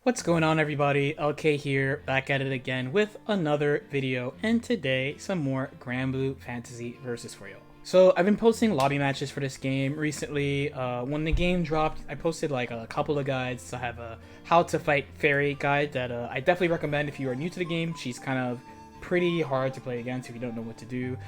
What's going on, everybody? LK here, back at it again with another video, and today some more Granblue Fantasy Versus for you. So I've been posting lobby matches for this game recently. When the game dropped, I posted like a couple of guides. I have a how to fight fairy guide that I definitely recommend if you are new to the game. She's kind of pretty hard to play against if you don't know what to do.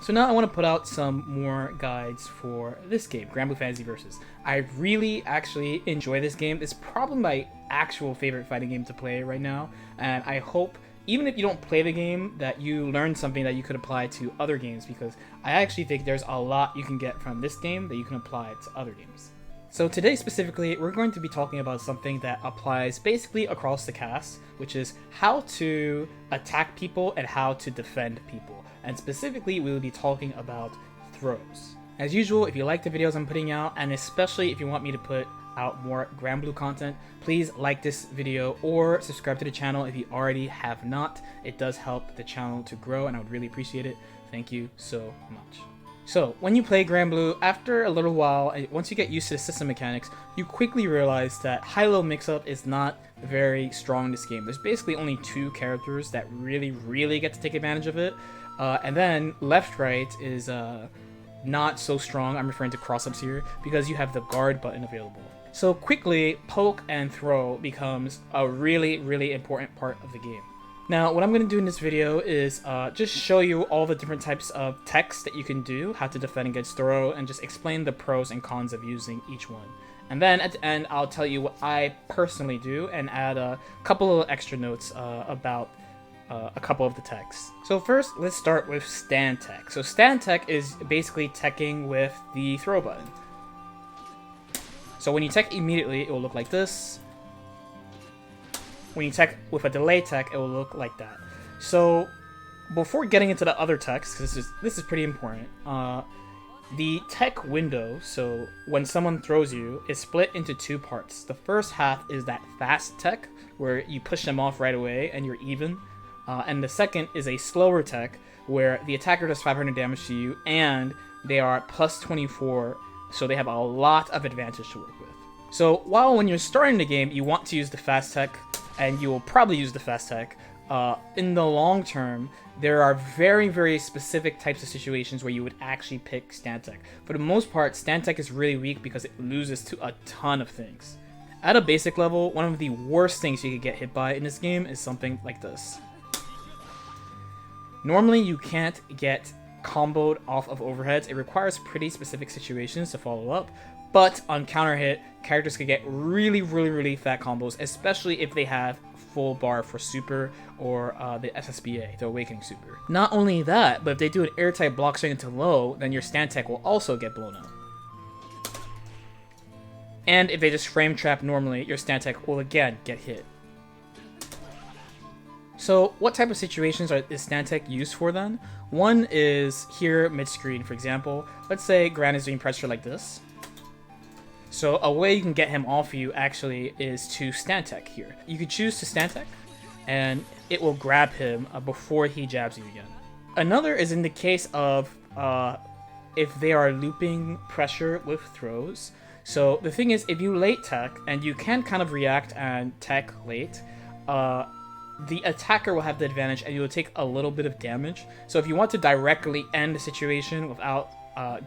So now I want to put out some more guides for this game, Granblue Fantasy Versus. I really actually enjoy this game. It's probably my actual favorite fighting game to play right now, and I hope, even if you don't play the game, that you learn something that you could apply to other games, because I actually think there's a lot you can get from this game that you can apply to other games. So today specifically, we're going to be talking about something that applies basically across the cast, which is how to attack people and how to defend people. And specifically, we will be talking about throws. As usual, if you like the videos I'm putting out, and especially if you want me to put out more Granblue content, please like this video or subscribe to the channel if you already have not. It does help the channel to grow, and I would really appreciate it. Thank you so much. So, when you play Granblue, after a little while, once you get used to the system mechanics, you quickly realize that high-low mix-up is not very strong in this game. There's basically only two characters that really get to take advantage of it, and then left-right is not so strong. I'm referring to cross-ups here, because you have the guard button available. So quickly, poke and throw becomes a really important part of the game. Now, what I'm going to do in this video is just show you all the different types of techs that you can do, how to defend against throw, and just explain the pros and cons of using each one. And then at the end, I'll tell you what I personally do and add a couple of extra notes about a couple of the techs. So first, let's start with stand tech. So stand tech is basically teching with the throw button. So when you tech immediately, it will look like this. When you tech with a delay tech, it will look like that. So before getting into the other techs, this is pretty important. The tech window, so when someone throws you, is split into two parts. The first half is that fast tech, where you push them off right away and you're even. And the second is a slower tech, where the attacker does 500 damage to you and they are plus 24, so they have a lot of advantage to work with. So while when you're starting the game, you want to use the fast tech, and you will probably use the fast tech, in the long term, there are very specific types of situations where you would actually pick stand tech. For the most part, stand tech is really weak because it loses to a ton of things. At a basic level, one of the worst things you could get hit by in this game is something like this. Normally, you can't get comboed off of overheads. It requires pretty specific situations to follow up, but on counter hit, characters can get really fat combos, especially if they have full bar for super or the SSBA, the Awakening Super. Not only that, but if they do an airtight block swing into low, then your stand tech will also get blown up. And if they just frame trap normally, your stand tech will again get hit. So what type of situations is stand tech used for then? One is here mid-screen, for example. Let's say Gran is doing pressure like this. So a way you can get him off you actually is to stand tech here. You could choose to stand tech, and it will grab him before he jabs you again. Another is in the case of if they are looping pressure with throws. So the thing is, if you late tech, and you can kind of react and tech late, the attacker will have the advantage and you will take a little bit of damage. So if you want to directly end the situation without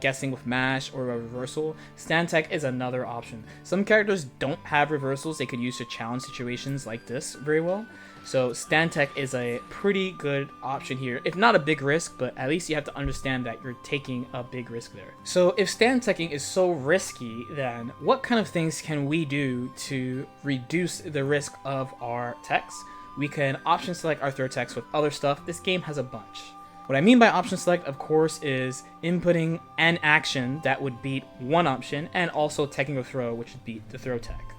guessing with mash or a reversal, stand tech is another option. Some characters don't have reversals they could use to challenge situations like this very well. So stand tech is a pretty good option here. If not a big risk, but at least you have to understand that you're taking a big risk there. So if stand teching is so risky, then what kind of things can we do to reduce the risk of our techs? We can option select our throw techs with other stuff. This game has a bunch. What I mean by option select, of course, is inputting an action that would beat one option, and also teching a throw, which would beat the throw tech.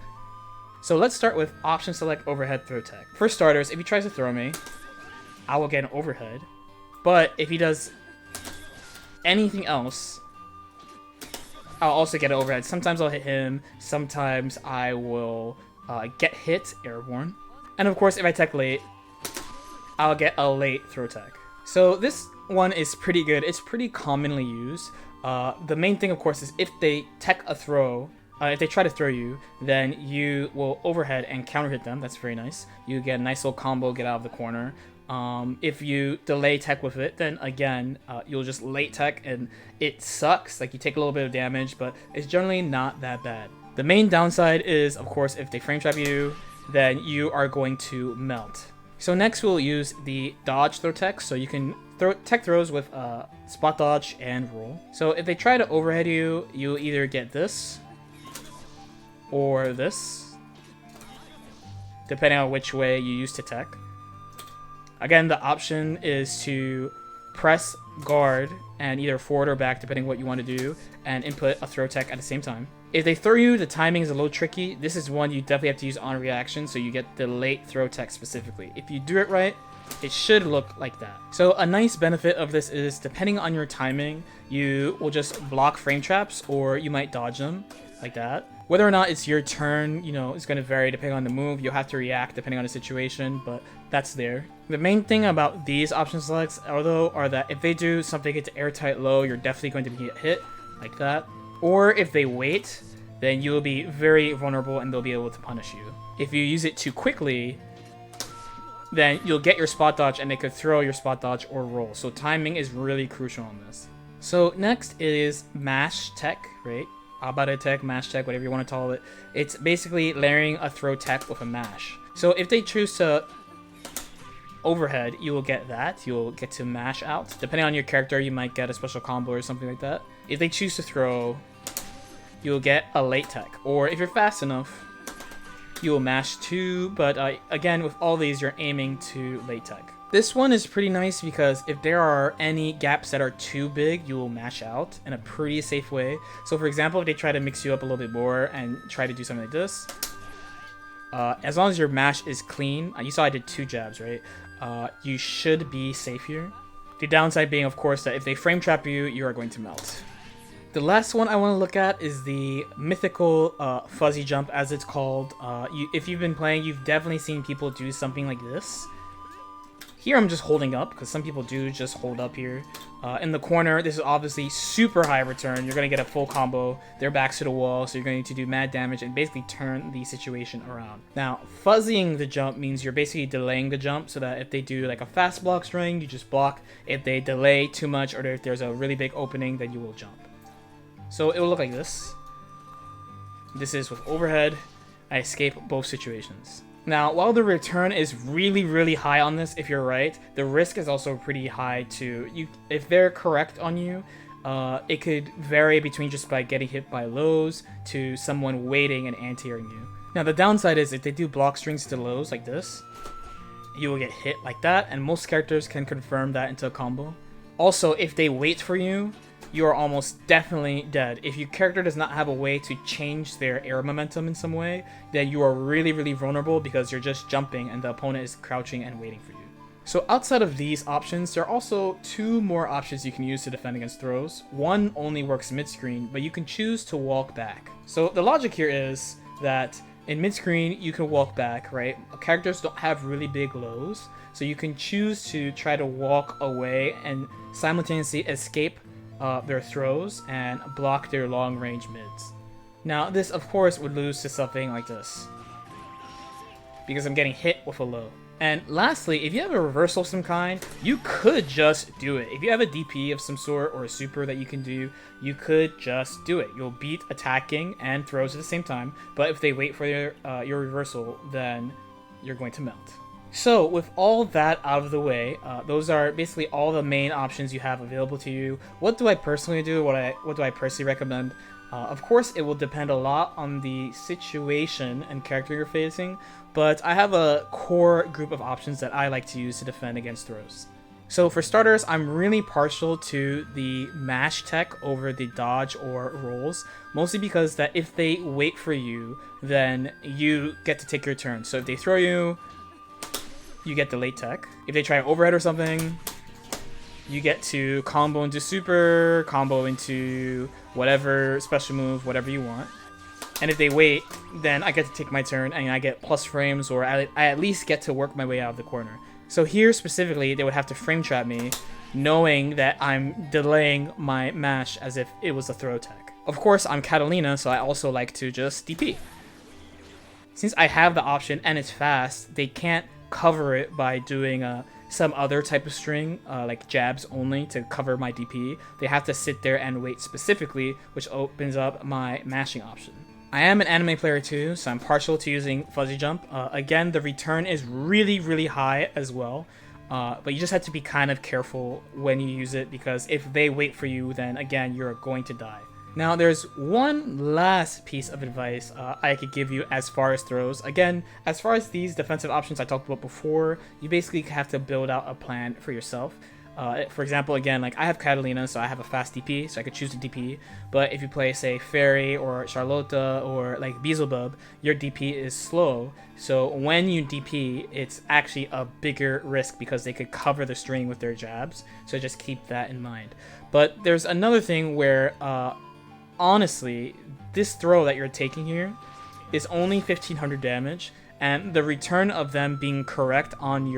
So let's start with option select overhead throw tech. For starters, if he tries to throw me, I will get an overhead. But if he does anything else, I'll also get an overhead. Sometimes I'll hit him, sometimes I will get hit, airborne. And of course, if I tech late, I'll get a late throw tech. So this one is pretty good. It's pretty commonly used. The main thing, of course, is if they tech a throw, if they try to throw you, then you will overhead and counter hit them. That's very nice. You get a nice little combo, get out of the corner. If you delay tech with it, then again, you'll just late tech and it sucks. Like, you take a little bit of damage, but it's generally not that bad. The main downside is, of course, if they frame trap you, then you are going to melt. So next we'll use the dodge throw tech. So you can throw tech throws with spot dodge and roll. So if they try to overhead you, you'll either get this or this, depending on which way you use to tech. Again, the option is to press guard and either forward or back, depending what you want to do, and input a throw tech at the same time. If they throw you, the timing is a little tricky. This is one you definitely have to use on reaction, so you get the late throw tech specifically. If you do it right, it should look like that. So a nice benefit of this is, depending on your timing, you will just block frame traps, or you might dodge them like that. Whether or not it's your turn, you know, it's going to vary depending on the move. You'll have to react depending on the situation, but that's there. The main thing about these option selects, although, are that if they do something into airtight low, you're definitely going to get hit like that. Or if they wait, then you'll be very vulnerable and they'll be able to punish you. If you use it too quickly, then you'll get your spot dodge and they could throw your spot dodge or roll. So timing is really crucial on this. So next is mash tech, right? Abare tech, mash tech, whatever you want to call it. It's basically layering a throw tech with a mash. So if they choose to overhead, you will get that. You'll get to mash out. Depending on your character, you might get a special combo or something like that. If they choose to throw, you'll get a late tech. Or if you're fast enough, you'll mash too. But again, with all these, you're aiming to late tech. This one is pretty nice because if there are any gaps that are too big, you will mash out in a pretty safe way. So for example, if they try to mix you up a little bit more and try to do something like this, as long as your mash is clean, you saw I did 2 jabs, right? You should be safe here. The downside being, of course, that if they frame trap you, you are going to melt. The last one I want to look at is the mythical fuzzy jump, as it's called. If you've been playing, you've definitely seen people do something like this. Here I'm just holding up, because some people do just hold up here. In the corner, this is obviously super high return. You're going to get a full combo. Their backs to the wall, so you're going to do mad damage and basically turn the situation around. Now, fuzzying the jump means you're basically delaying the jump, so that if they do like a fast block string, you just block. If they delay too much, or if there's a really big opening, then you will jump. So it will look like this. This is with overhead. I escape both situations. Now, while the return is really, really high on this, if you're right, the risk is also pretty high too. If they're correct on you, it could vary between just by getting hit by lows to someone waiting and anti-airing you. Now, the downside is if they do block strings to lows like this, you will get hit like that, and most characters can confirm that into a combo. Also, if they wait for you, you are almost definitely dead. If your character does not have a way to change their air momentum in some way, then you are really, really vulnerable because you're just jumping and the opponent is crouching and waiting for you. So outside of these options, there are also 2 more options you can use to defend against throws. One only works mid-screen, but you can choose to walk back. So the logic here is that in mid-screen, you can walk back, right? Characters don't have really big lows, so you can choose to try to walk away and simultaneously escape their throws and block their long range mids. Now this of course would lose to something like this, because I'm getting hit with a low. And lastly, if you have a reversal of some kind, you could just do it. If you have a DP of some sort or a super that you can do, you could just do it. You'll beat attacking and throws at the same time, but if they wait for your reversal, then you're going to melt. So with all that out of the way, those are basically all the main options you have available to you. What do I personally do? What do I personally recommend? Of course, it will depend a lot on the situation and character you're facing, but I have a core group of options that I like to use to defend against throws. So for starters, I'm really partial to the mash tech over the dodge or rolls, mostly because that if they wait for you, then you get to take your turn. So if they throw you, you get the late tech. If they try overhead or something, you get to combo into super, combo into whatever special move, whatever you want. And if they wait, then I get to take my turn and I get plus frames, or I at least get to work my way out of the corner. So here specifically, they would have to frame trap me, knowing that I'm delaying my mash as if it was a throw tech. Of course, I'm Catalina, so I also like to just DP. Since I have the option and it's fast, they can't cover it by doing some other type of string, like jabs only to cover my DP. They have to sit there and wait specifically, which opens up my mashing option. I am an anime player too, so I'm partial to using fuzzy jump. Again, the return is really high as well, but you just have to be kind of careful when you use it, because if they wait for you, then again, you're going to die. Now, there's one last piece of advice I could give you as far as throws. Again, as far as these defensive options I talked about before, you basically have to build out a plan for yourself. For example, again, like I have Catalina, so I have a fast DP, so I could choose to DP. But if you play, say, Fairy or Charlotta or like Beelzebub, your DP is slow. So when you DP, it's actually a bigger risk because they could cover the string with their jabs. So just keep that in mind. But there's another thing where, honestly, this throw that you're taking here is only 1500 damage, and the return of them being correct on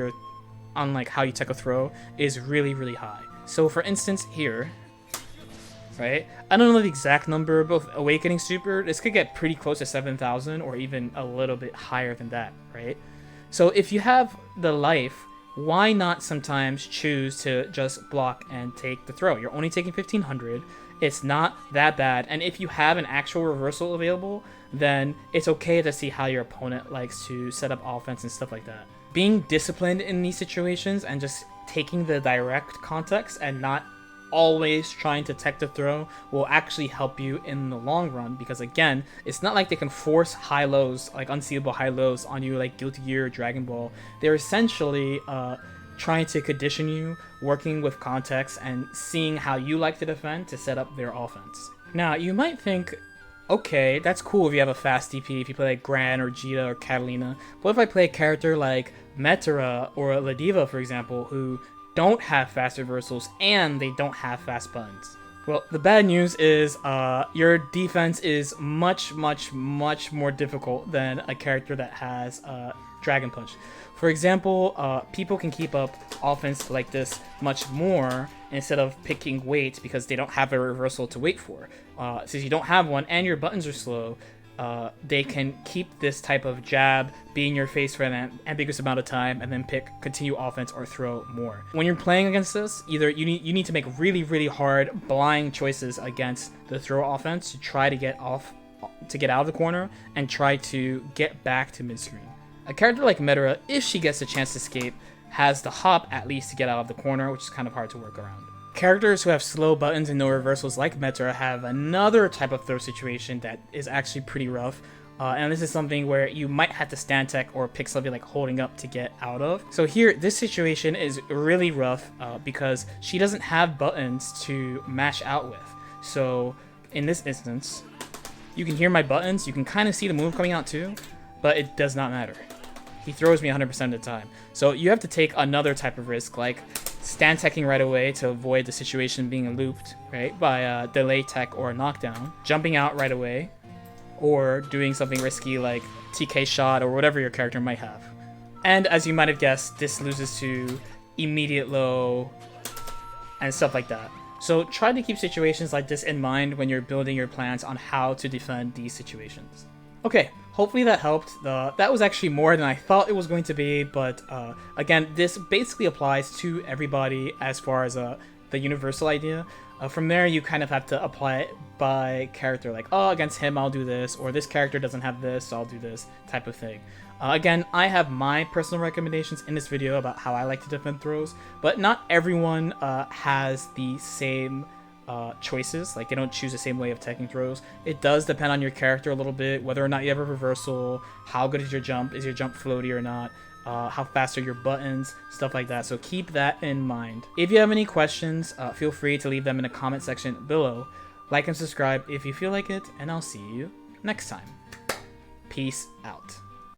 like how you take a throw is really high. So for instance here, right, I don't know the exact number, both Awakening Super, this could get pretty close to 7,000 or even a little bit higher than that, right? So if you have the life, why not sometimes choose to just block and take the throw? You're only taking 1500. It's not that bad, and if you have an actual reversal available, then it's okay to see how your opponent likes to set up offense and stuff like that. Being disciplined in these situations and just taking the direct context and not always trying to tech the throw will actually help you in the long run, because again, it's not like they can force high lows, like unseeable high lows on you like Guilty Gear or Dragon Ball. They're essentially trying to condition you, working with context and seeing how you like to defend to set up their offense. Now, you might think, okay, that's cool if you have a fast DP, if you play like Gran or Jita or Catalina, but if I play a character like Metara or Ladiva, for example, who don't have fast reversals and they don't have fast buttons? Well, the bad news is your defense is much more difficult than a character that has Dragon Punch. For example, people can keep up offense like this much more instead of picking wait because they don't have a reversal to wait for. Since you don't have one and your buttons are slow, they can keep this type of jab, be in your face for an ambiguous amount of time, and then pick continue offense or throw more. When you're playing against this, either you need to make really hard blind choices against the throw offense to try to get out of the corner and try to get back to mid-screen. A character like Metara, if she gets a chance to escape, has the hop at least to get out of the corner, which is kind of hard to work around. Characters who have slow buttons and no reversals like Metara have another type of throw situation that is actually pretty rough. And this is something where you might have to stand tech or pick something like holding up to get out of. So here, this situation is really rough because she doesn't have buttons to mash out with. So in this instance, you can hear my buttons, you can kind of see the move coming out too, but it does not matter. He throws me 100% of the time. So you have to take another type of risk, like stand teching right away to avoid the situation being looped, right, by delay tech or knockdown, jumping out right away, or doing something risky like TK shot or whatever your character might have. And as you might have guessed, this loses to immediate low and stuff like that. So try to keep situations like this in mind when you're building your plans on how to defend these situations. Okay, hopefully that helped. That was actually more than I thought it was going to be, but again, this basically applies to everybody as far as the universal idea. From there, you kind of have to apply it by character, like, oh, against him I'll do this, or this character doesn't have this, so I'll do this type of thing. Again, I have my personal recommendations in this video about how I like to defend throws, but not everyone has the same choices. Like, they don't choose the same way of teching throws. It does depend on your character a little bit, whether or not you have a reversal, how good is your jump floaty or not, how fast are your buttons, stuff like that. So keep that in mind. If you have any questions, feel free to leave them in the comment section below. Like and subscribe if you feel like it, and I'll see you next time. Peace out.